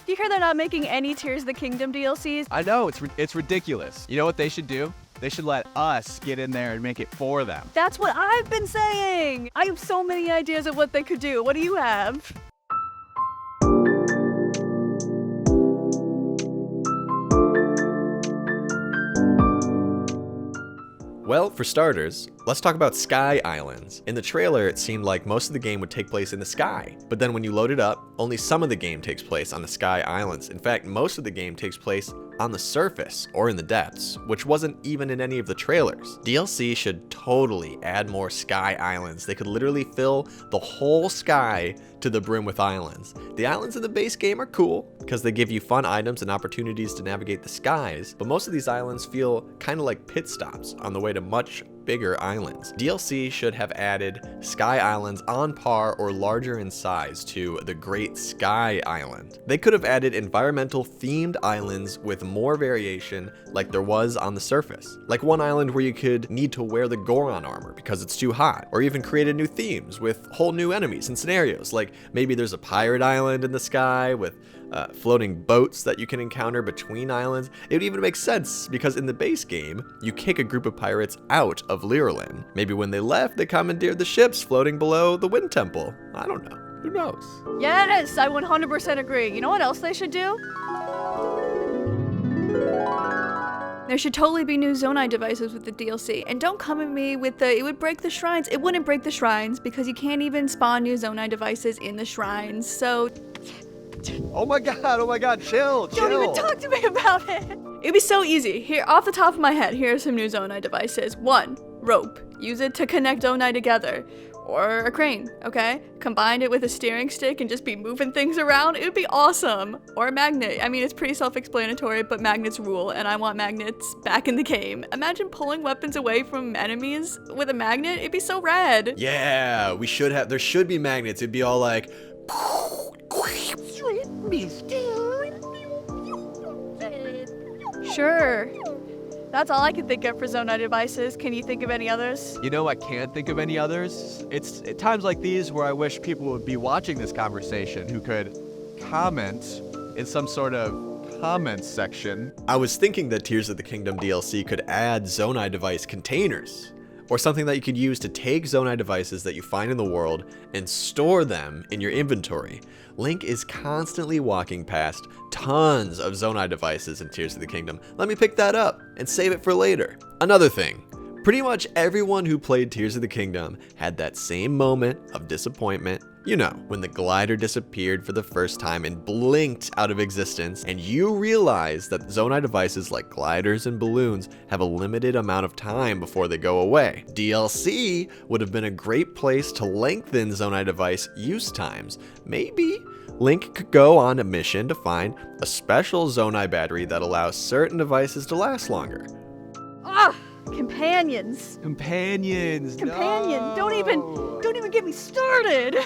You hear they're not making any Tears of the Kingdom DLCs? I know, it's ridiculous. You know what they should do? They should let us get in there and make it for them. That's what I've been saying! I have so many ideas of what they could do. What do you have? Well, for starters, let's talk about Sky Islands. In the trailer, it seemed like most of the game would take place in the sky, but then when you load it up, only some of the game takes place on the Sky Islands. In fact, most of the game takes place on the surface or in the depths, which wasn't even in any of the trailers. DLC should totally add more Sky Islands. They could literally fill the whole sky to the brim with islands. The islands in the base game are cool because they give you fun items and opportunities to navigate the skies, but most of these islands feel kind of like pit stops on the way to much bigger islands. DLC should have added Sky Islands on par or larger in size to the Great Sky Island. They could have added environmental themed islands with more variation like there was on the surface. Like one island where you could need to wear the Goron armor because it's too hot, or even created new themes with whole new enemies and scenarios. Like maybe there's a pirate island in the sky with floating boats that you can encounter between islands. It would even make sense because in the base game, you kick a group of pirates out of Lyrillin. Maybe when they left, they commandeered the ships floating below the Wind Temple. I don't know. Who knows? Yes, I 100% agree. You know what else they should do? There should totally be new Zonai devices with the DLC. And don't come at me with it would break the shrines. It wouldn't break the shrines because you can't even spawn new Zonai devices in the shrines. So Oh my god, chill. don't even talk to me about it. It'd be so easy. Here, off the top of my head, here are some new Zonai devices. 1, rope. Use it to connect Zonai together. Or a crane, okay? Combine it with a steering stick and just be moving things around. It would be awesome. Or a magnet. I mean, it's pretty self-explanatory, but magnets rule, and I want magnets back in the game. Imagine pulling weapons away from enemies with a magnet. It'd be so rad. Yeah, there should be magnets. It'd be all like, Sure. That's all I can think of for Zonai devices. Can you think of any others? You know, I can't think of any others. It's at times like these where I wish people would be watching this conversation who could comment in some sort of comments section. I was thinking that Tears of the Kingdom DLC could add Zonai device containers, or something that you could use to take Zonai devices that you find in the world and store them in your inventory. Link is constantly walking past tons of Zonai devices in Tears of the Kingdom. Let me pick that up and save it for later. Another thing, pretty much everyone who played Tears of the Kingdom had that same moment of disappointment. You know, when the glider disappeared for the first time and blinked out of existence, and you realize that Zonai devices like gliders and balloons have a limited amount of time before they go away. DLC would have been a great place to lengthen Zonai device use times. Maybe Link could go on a mission to find a special Zonai battery that allows certain devices to last longer. Ah! Companions. Companion. No. Don't even get me started.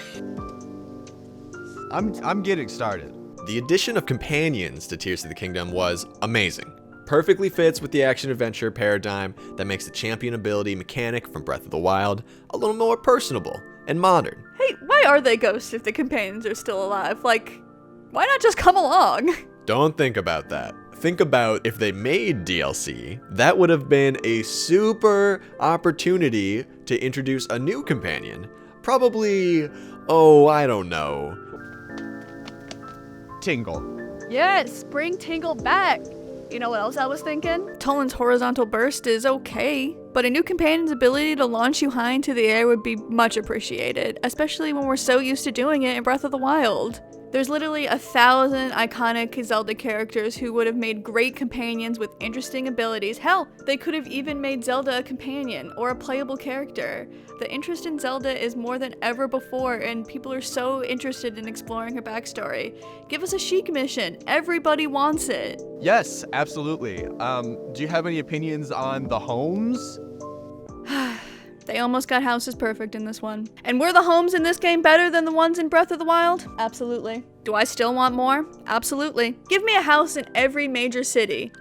I'm getting started. The addition of companions to Tears of the Kingdom was amazing. Perfectly fits with the action-adventure paradigm that makes the champion ability mechanic from Breath of the Wild a little more personable and modern. Hey, why are they ghosts if the companions are still alive? Like, why not just come along? Don't think about that. Think about if they made DLC, that would have been a super opportunity to introduce a new companion. Probably, I don't know. Tingle. Yes, bring Tingle back. You know what else I was thinking? Toland's horizontal burst is okay, but a new companion's ability to launch you high into the air would be much appreciated, especially when we're so used to doing it in Breath of the Wild. There's literally 1,000 iconic Zelda characters who would have made great companions with interesting abilities. Hell, they could have even made Zelda a companion or a playable character. The interest in Zelda is more than ever before, and people are so interested in exploring her backstory. Give us a Sheik mission. Everybody wants it. Yes, absolutely. Do you have any opinions on the homes? They almost got houses perfect in this one. And were the homes in this game better than the ones in Breath of the Wild? Absolutely. Do I still want more? Absolutely. Give me a house in every major city.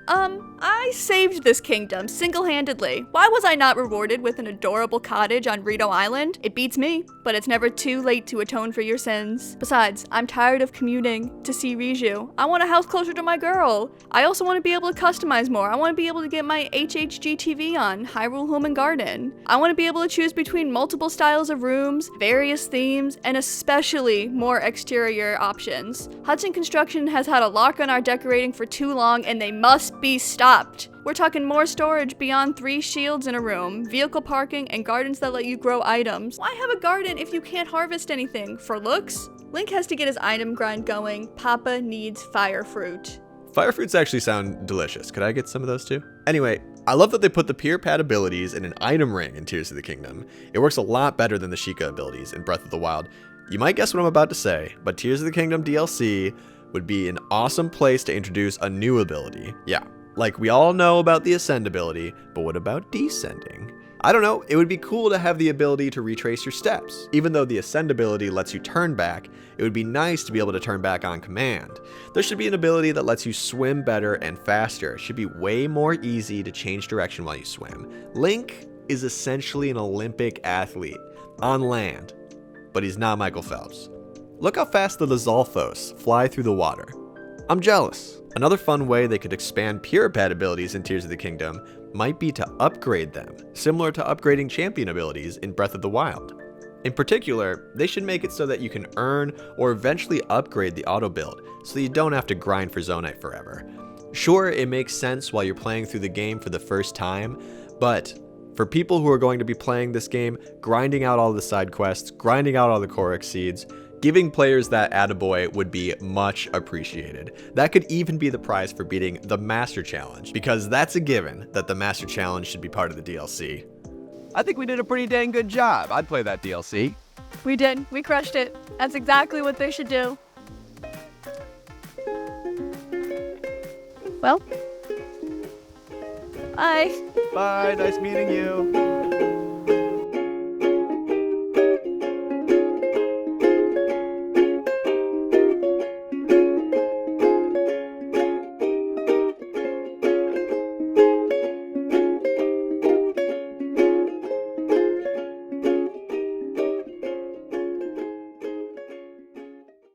I saved this kingdom single-handedly. Why was I not rewarded with an adorable cottage on Rito Island? It beats me, but it's never too late to atone for your sins. Besides, I'm tired of commuting to see Riju. I want a house closer to my girl. I also want to be able to customize more. I want to be able to get my HHG TV on Hyrule Home and Garden. I want to be able to choose between multiple styles of rooms, various themes, and especially more exterior options. Hudson Construction has had a lock on our decorating for too long, and they must be stopped. We're talking more storage beyond 3 shields in a room, vehicle parking, and gardens that let you grow items. Why have a garden if you can't harvest anything? For looks? Link has to get his item grind going. Papa needs fire fruit. Fire fruits actually sound delicious. Could I get some of those too? Anyway, I love that they put the Pure Pad abilities in an item ring in Tears of the Kingdom. It works a lot better than the Sheikah abilities in Breath of the Wild. You might guess what I'm about to say, but Tears of the Kingdom DLC would be an awesome place to introduce a new ability. Yeah, like we all know about the Ascend ability, but what about Descending? I don't know, it would be cool to have the ability to retrace your steps. Even though the Ascend ability lets you turn back, it would be nice to be able to turn back on command. There should be an ability that lets you swim better and faster. It should be way more easy to change direction while you swim. Link is essentially an Olympic athlete on land, but he's not Michael Phelps. Look how fast the Lizalfos fly through the water. I'm jealous. Another fun way they could expand Pure Pad abilities in Tears of the Kingdom might be to upgrade them, similar to upgrading champion abilities in Breath of the Wild. In particular, they should make it so that you can earn or eventually upgrade the auto build, so you don't have to grind for Zonai forever. Sure, it makes sense while you're playing through the game for the first time, but for people who are going to be playing this game, grinding out all the side quests, grinding out all the Korok seeds, giving players that attaboy would be much appreciated. That could even be the prize for beating the Master Challenge, because that's a given that the Master Challenge should be part of the DLC. I think we did a pretty dang good job. I'd play that DLC. We did. We crushed it. That's exactly what they should do. Well, bye. Bye, nice meeting you.